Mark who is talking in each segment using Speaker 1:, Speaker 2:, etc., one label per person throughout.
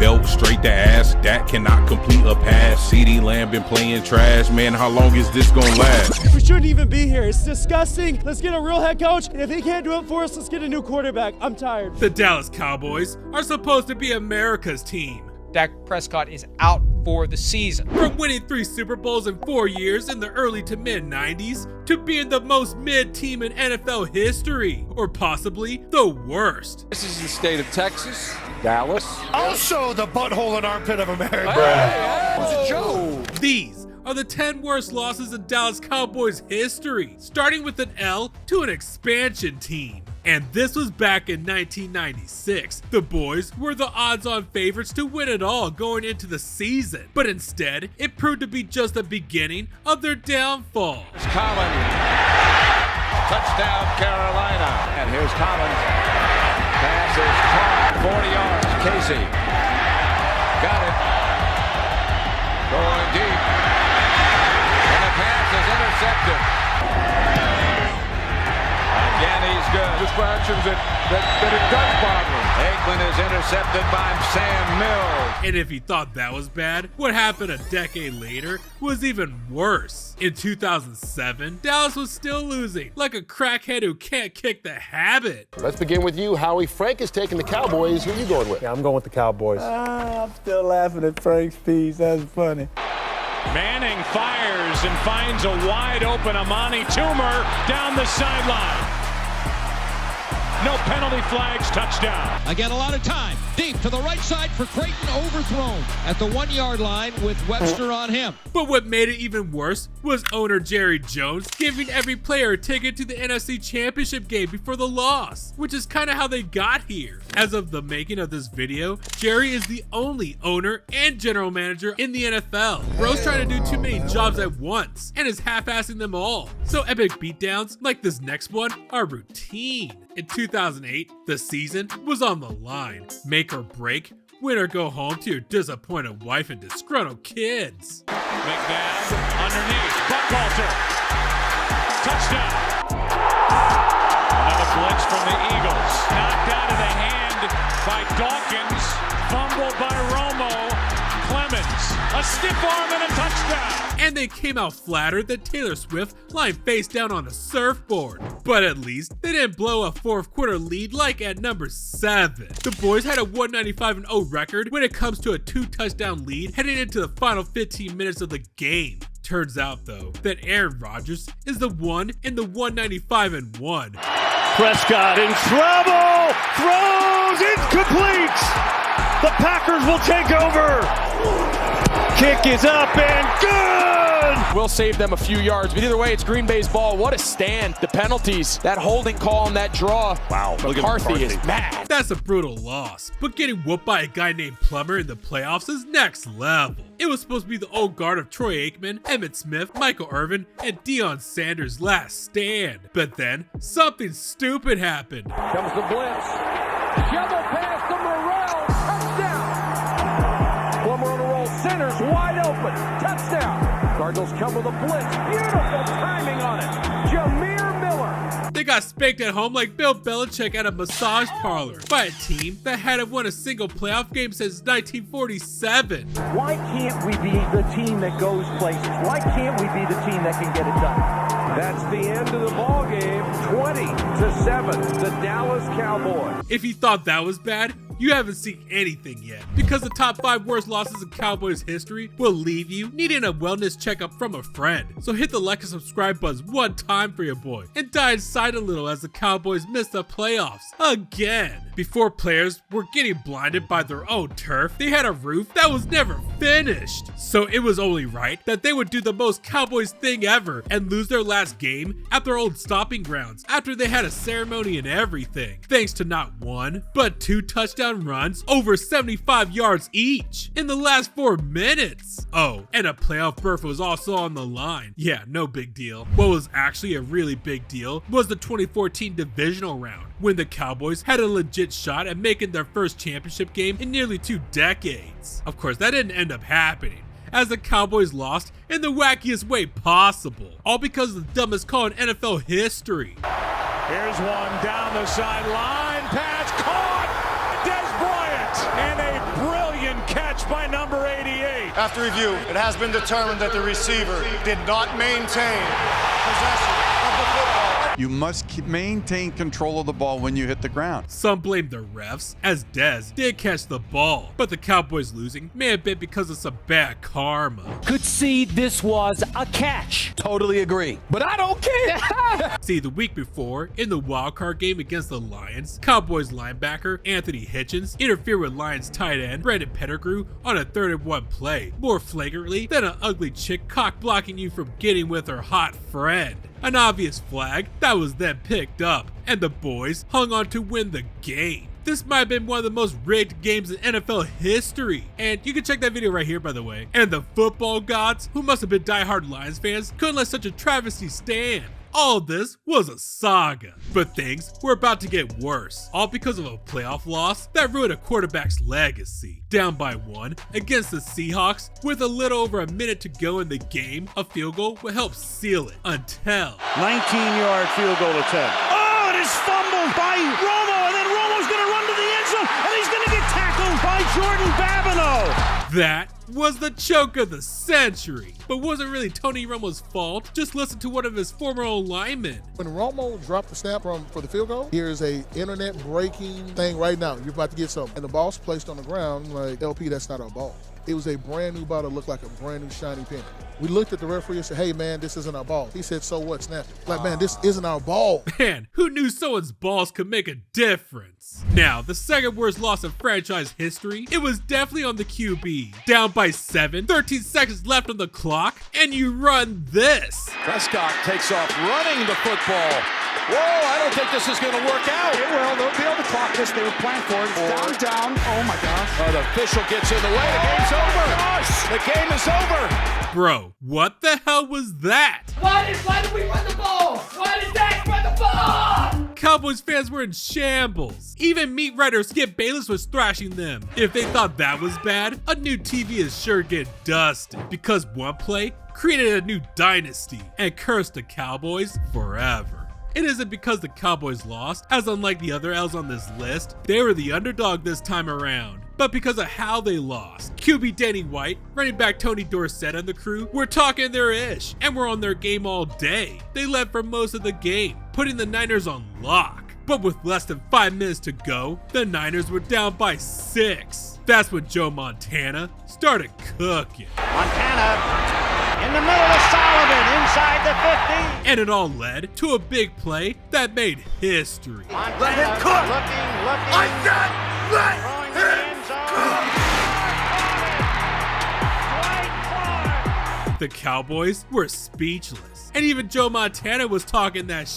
Speaker 1: belt straight to ass. Dak cannot complete a pass. CeeDee Lamb been playing trash. Man, how long is this gonna last?
Speaker 2: We shouldn't even be here. It's disgusting. Let's get a real head coach. And if he can't do it for us, let's get a new quarterback. I'm tired.
Speaker 3: The Dallas Cowboys are supposed to be America's team.
Speaker 4: Dak Prescott is out for the season.
Speaker 3: From winning 3 Super Bowls in 4 years in the early to mid 90s to being the most mid team in NFL history, or possibly the worst.
Speaker 5: This is the state of Texas.
Speaker 6: Dallas.
Speaker 7: Also the butthole and armpit of America.
Speaker 5: It was a joke.
Speaker 3: These are the 10 worst losses in Dallas Cowboys history, starting with an L to an expansion team. And this was back in 1996. The boys were the odds-on favorites to win it all going into the season, but instead, it proved to be just the beginning of their downfall.
Speaker 5: Collins. Touchdown, Carolina. And here's Collins. Pass is caught. 40 yards. Casey. Got it. Going deep. And the pass is intercepted. Again, he's good. Distractions that it does bother him. Aikman is intercepted by Sam Mills.
Speaker 3: And if you thought that was bad, what happened a decade later was even worse. In 2007, Dallas was still losing, like a crackhead who can't kick the habit.
Speaker 6: Let's begin with you, Howie. Frank is taking the Cowboys. Who are you going with?
Speaker 2: Yeah, I'm going with the Cowboys. I'm still laughing at Frank's piece. That's funny.
Speaker 8: Manning fires and finds a wide open Amani Toomer down the sideline. No penalty flags, touchdown.
Speaker 9: Again, a lot of time. Deep to the right side for Creighton, overthrown at the 1-yard line with Webster on him.
Speaker 3: But what made it even worse was owner Jerry Jones giving every player a ticket to the NFC Championship game before the loss, which is kind of how they got here. As of the making of this video, Jerry is the only owner and general manager in the NFL. Bro's trying to do too many jobs at once and is half-assing them all. So epic beatdowns like this next one are routine. In 2008, the season was on the line. Make or break, win or go home to your disappointed wife and disgruntled kids.
Speaker 8: McNabb underneath, Buckhalter, touchdown. Another blitz from the Eagles, knocked out of the hand by Dawkins, fumbled by Romo, Clemens, a stiff arm and a touchdown.
Speaker 3: And they came out flattered that Taylor Swift lying face down on a surfboard. But at least they didn't blow a 4th quarter lead like at number 7. The boys had a 195-0 record when it comes to a 2-touchdown lead heading into the final 15 minutes of the game. Turns out though that Aaron Rodgers is the one in the 195-1.
Speaker 7: Prescott in trouble. Throws incomplete. The Packers will take over. Kick is up and good!
Speaker 10: We'll save them a few yards, but either way, it's Green Bay's ball. What a stand. The penalties, that holding call and that draw.
Speaker 7: Wow,
Speaker 10: McCarthy is mad.
Speaker 3: That's a brutal loss, but getting whooped by a guy named Plummer in the playoffs is next level. It was supposed to be the old guard of Troy Aikman, Emmitt Smith, Michael Irvin, and Deion Sanders' last stand. But then, something stupid happened.
Speaker 5: Comes the blitz. Shovel pass to Morrell. Touchdown. Plummer on a roll. Centers wide open. Touchdown. Cardinals come with a blitz. Beautiful timing on it. Jameer Miller.
Speaker 3: They got spanked at home like Bill Belichick at a massage parlor by a team that hadn't won a single playoff game since 1947.
Speaker 11: Why can't we be the team that goes places? Why can't we be the team that can get it done?
Speaker 5: That's the end of the ball game. 20-7. The Dallas Cowboys.
Speaker 3: If you thought that was bad, you haven't seen anything yet, because the top 5 worst losses in Cowboys history will leave you needing a wellness checkup from a friend. So hit the like and subscribe buzz one time for your boy and dive inside a little as the Cowboys miss the playoffs again. Before players were getting blinded by their own turf, they had a roof that was never finished. So it was only right that they would do the most Cowboys thing ever and lose their last game at their old stomping grounds after they had a ceremony and everything, thanks to not 1, but 2 touchdown runs over 75 yards each in the last 4 minutes. Oh, and a playoff berth was also on the line. Yeah, no big deal. What was actually a really big deal was the 2014 divisional round, when the Cowboys had a legit shot at making their first championship game in nearly 2 decades. Of course, that didn't end up happening, as the Cowboys lost in the wackiest way possible, all because of the dumbest call in NFL history.
Speaker 8: Here's one down the sideline, pass caught, Des Bryant, and a brilliant by number 88.
Speaker 12: After review, it has been determined that the receiver did not maintain possession of the football.
Speaker 13: You must maintain control of the ball when you hit the ground.
Speaker 3: Some blame the refs, as Dez did catch the ball, but the Cowboys losing may have been because of some bad karma.
Speaker 11: Could see this was a catch.
Speaker 10: Totally agree. But I don't care.
Speaker 3: See, the week before, in the wildcard game against the Lions, Cowboys linebacker Anthony Hitchens interfered with Lions tight end Brandon Pettigrew on a 3rd-and-1 play, more flagrantly than an ugly chick cock blocking you from getting with her hot friend. An obvious flag that was then picked up, and the boys hung on to win the game. This might have been one of the most rigged games in NFL history. And you can check that video right here, by the way. And the football gods, who must have been diehard Lions fans, couldn't let such a travesty stand. All of this was a saga, but things were about to get worse, all because of a playoff loss that ruined a quarterback's legacy. Down by 1 against the Seahawks with a little over a minute to go in the game, a field goal would help seal it until
Speaker 7: 19-yard field goal attempt. Oh, it is fumbled by Romo, and then Romo's going to run to the end zone, and he's going to get tackled by Jordan Babineau.
Speaker 3: That was the choke of the century. But wasn't really Tony Romo's fault. Just listen to one of his former old linemen.
Speaker 14: When Romo dropped the snap for the field goal, here's a internet breaking thing right now. You're about to get something. And the ball's placed on the ground. I'm like, LP, that's not our ball. It was a brand new ball that looked like a brand new shiny penny. We looked at the referee and said, hey, man, this isn't our ball. He said, so what, snap it. Like, man, this isn't our ball.
Speaker 3: Man, who knew someone's balls could make a difference? Now, the second worst loss in franchise history, it was definitely on the QB. Down by 7, 13 seconds left on the clock, and you run this.
Speaker 10: Prescott takes off running the football. Whoa, I don't think this is going to work out.
Speaker 15: It will. They'll be able to clock this. They were planning for it. Down. Oh, my gosh.
Speaker 10: Oh, the official gets in the way. The game's over. The game is over.
Speaker 3: Bro, what the hell was that?
Speaker 16: Why did we run the ball? Why did Dak run the ball?
Speaker 3: Cowboys fans were in shambles. Even meat writer Skip Bayless was thrashing them. If they thought that was bad, a new TV is sure to get dusted, because one play created a new dynasty and cursed the Cowboys forever. It isn't because the Cowboys lost, as unlike the other L's on this list, they were the underdog this time around, but because of how they lost. QB Danny White, running back Tony Dorsett and the crew were talking their ish and were on their game all day. They led for most of the game, putting the Niners on lock. But with less than 5 minutes to go, the Niners were down by 6. That's when Joe Montana started cooking.
Speaker 7: Montana in the middle of Solomon, inside the 50.
Speaker 3: And it all led to a big play that made history.
Speaker 7: Montana,
Speaker 12: let him cook!
Speaker 7: Looking.
Speaker 12: I
Speaker 7: End zone.
Speaker 12: said, let him cook!
Speaker 3: The Cowboys were speechless. And even Joe Montana was talking that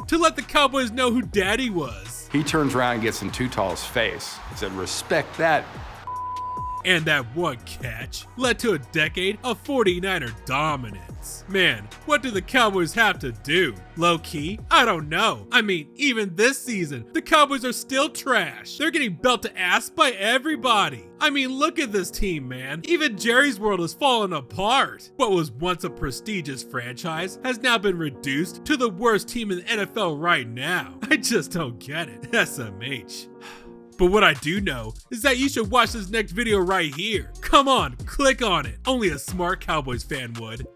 Speaker 3: to let the Cowboys know who daddy was.
Speaker 17: He turns around and gets in Too Tall's face. He said, respect that.
Speaker 3: And that one catch led to a decade of 49er dominance. Man, what do the Cowboys have to do? Low-key? I don't know. I mean, even this season, the Cowboys are still trash. They're getting belt to ass by everybody. I mean, look at this team, man. Even Jerry's world is falling apart. What was once a prestigious franchise has now been reduced to the worst team in the NFL right now. I just don't get it. SMH. But what I do know is that you should watch this next video right here. Come on, click on it. Only a smart Cowboys fan would.